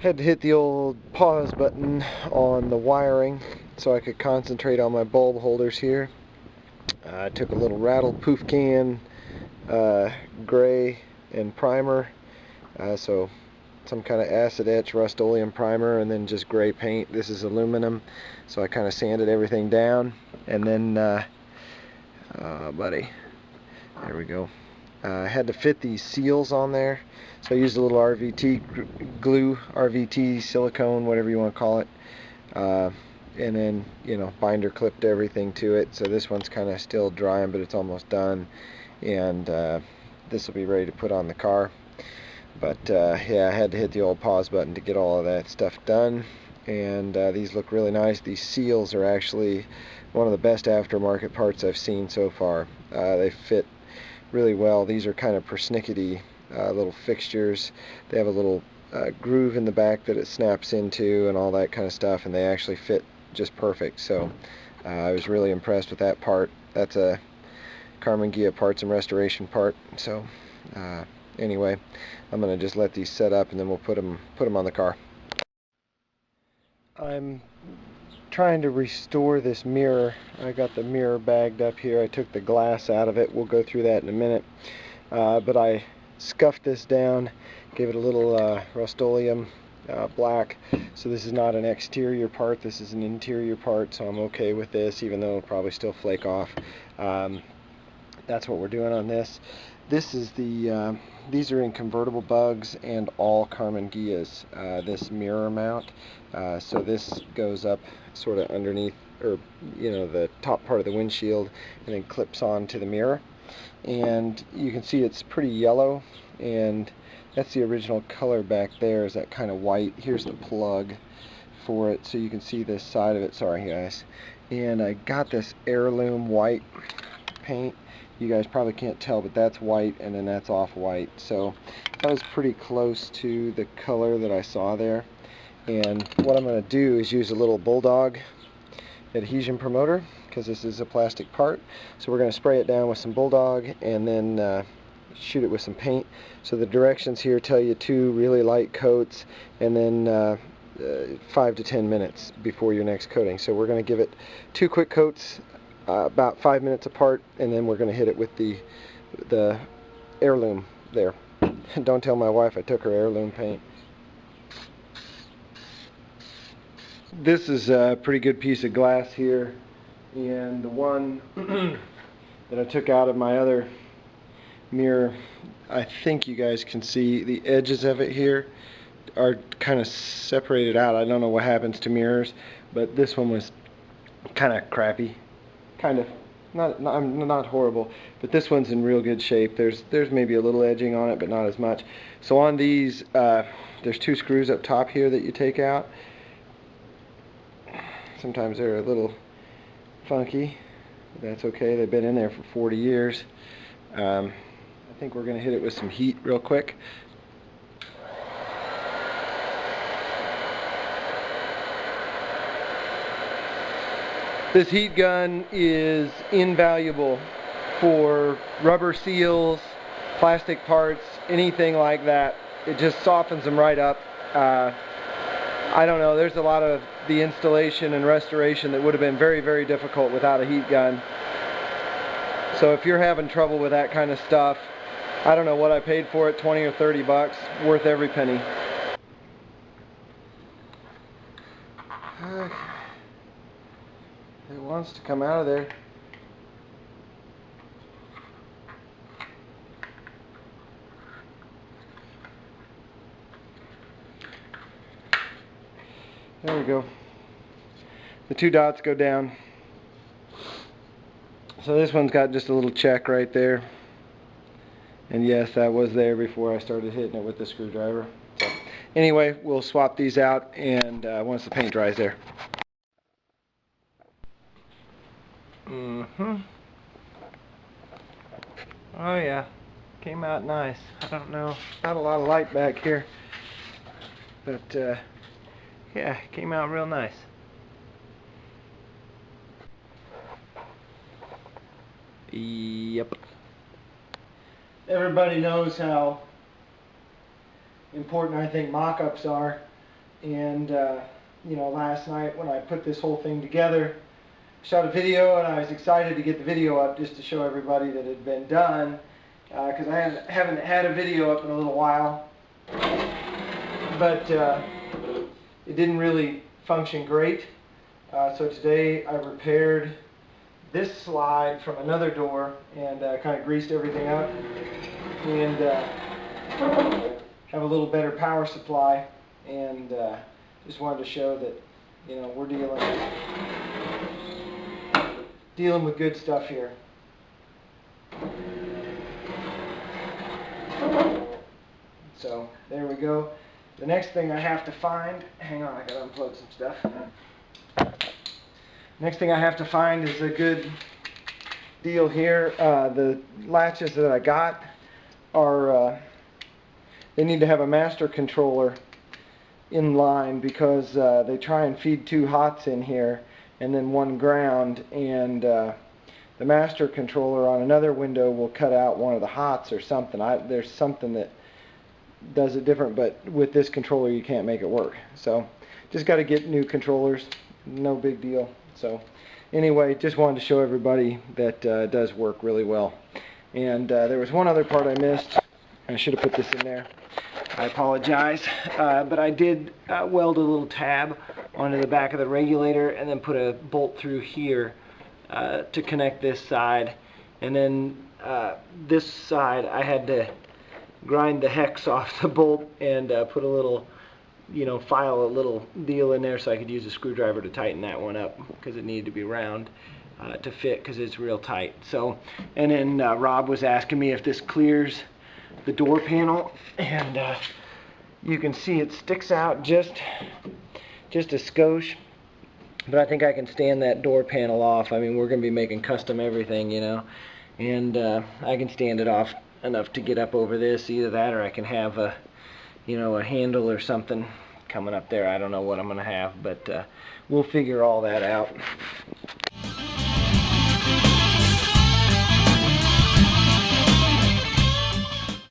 Had to hit the old pause button on the wiring so I could concentrate on my bulb holders here. I took a little rattled poof can, gray and primer, so some kind of acid etch Rust-Oleum primer, and then just gray paint. This is aluminum, so I kind of sanded everything down, and then buddy, there we go. I had to fit these seals on there, so I used a little RVT glue, RVT silicone, whatever you want to call it, and then, you know, binder clipped everything to it. So this one's kind of still drying, but it's almost done, and this will be ready to put on the car. But yeah, I had to hit the old pause button to get all of that stuff done, and these look really nice. These seals are actually one of the best aftermarket parts I've seen so far. They fit really well. These are kind of persnickety little fixtures. They have a little groove in the back that it snaps into and all that kind of stuff, and they actually fit just perfect. So I was really impressed with that part. That's a Karmann Ghia parts and restoration part. So anyway, I'm going to just let these set up, and then we'll put them on the car. I'm trying to restore this mirror. I got the mirror bagged up here. I took the glass out of it. We'll go through that in a minute. But I scuffed this down, gave it a little Rust-Oleum black. So this is not an exterior part, this is an interior part, so I'm okay with this, even though it'll probably still flake off. That's what we're doing on this. This is the these are in convertible bugs and all Karmann Ghias, this mirror mount. So this goes up sort of underneath, or you know, the top part of the windshield, and then clips on to the mirror. And you can see it's pretty yellow, and that's the original color back there, is that kind of white. Here's the plug for it, so you can see this side of it. Sorry guys. And I got this heirloom white paint. You guys probably can't tell, but that's white, and then that's off-white. So that was pretty close to the color that I saw there. And what I'm going to do is use a little Bulldog adhesion promoter, because this is a plastic part. So we're going to spray it down with some Bulldog, and then shoot it with some paint. So the directions here tell you 2 really light coats, and then 5 to 10 minutes before your next coating. So we're going to give it 2 quick coats, about 5 minutes apart, and then we're going to hit it with the heirloom there. Don't tell my wife I took her heirloom paint. This is a pretty good piece of glass here, and the one that I took out of my other mirror, I think you guys can see the edges of it here are kind of separated out. I don't know what happens to mirrors, but this one was kind of crappy, kind of not horrible, but this one's in real good shape. There's maybe a little edging on it, but not as much. So on these, there's 2 screws up top here that you take out. Sometimes they're a little funky, but that's okay. They've been in there for 40 years. I think we're going to hit it with some heat real quick. This heat gun is invaluable for rubber seals, plastic parts, anything like that. It just softens them right up. I don't know, there's a lot of the installation and restoration that would have been very, very difficult without a heat gun. So if you're having trouble with that kind of stuff, I don't know what I paid for it, 20 or 30 bucks, worth every penny. It wants to come out of there. There we go. The 2 dots go down. So this one's got just a little check right there. And yes, that was there before I started hitting it with the screwdriver. So anyway, we'll swap these out, and once the paint dries there. Oh yeah, came out nice. I don't know, not a lot of light back here, but yeah, came out real nice. Yep. Everybody knows how important I think mock-ups are. And you know, last night when I put this whole thing together, shot a video, and I was excited to get the video up just to show everybody that it had been done, because I haven't had a video up in a little while. But it didn't really function great. So today I repaired this slide from another door and kind of greased everything up, and have a little better power supply, and just wanted to show that, you know, we're dealing with good stuff here. So there we go. The next thing I have to find, hang on, I gotta unplug some stuff. Next thing I have to find is a good deal here. The latches that I got are, they need to have a master controller in line, because they try and feed 2 hots in here and then 1 ground, and the master controller on another window will cut out one of the hots or something. There's something that does it different, but with this controller you can't make it work. So just got to get new controllers, no big deal. So anyway, just wanted to show everybody that it does work really well. And there was one other part I missed. I should have put this in there. I apologize, but I did weld a little tab onto the back of the regulator and then put a bolt through here to connect this side. And then this side I had to grind the hex off the bolt and put a little, you know, file a little deal in there so I could use a screwdriver to tighten that one up, because it needed to be round to fit, because it's real tight. So, and then Rob was asking me if this clears the door panel, and you can see it sticks out just a skosh, but I think I can stand that door panel off. I mean, we're going to be making custom everything, you know, and I can stand it off enough to get up over this. Either that, or I can have a, you know, a handle or something coming up there. I don't know what I'm going to have, but we'll figure all that out.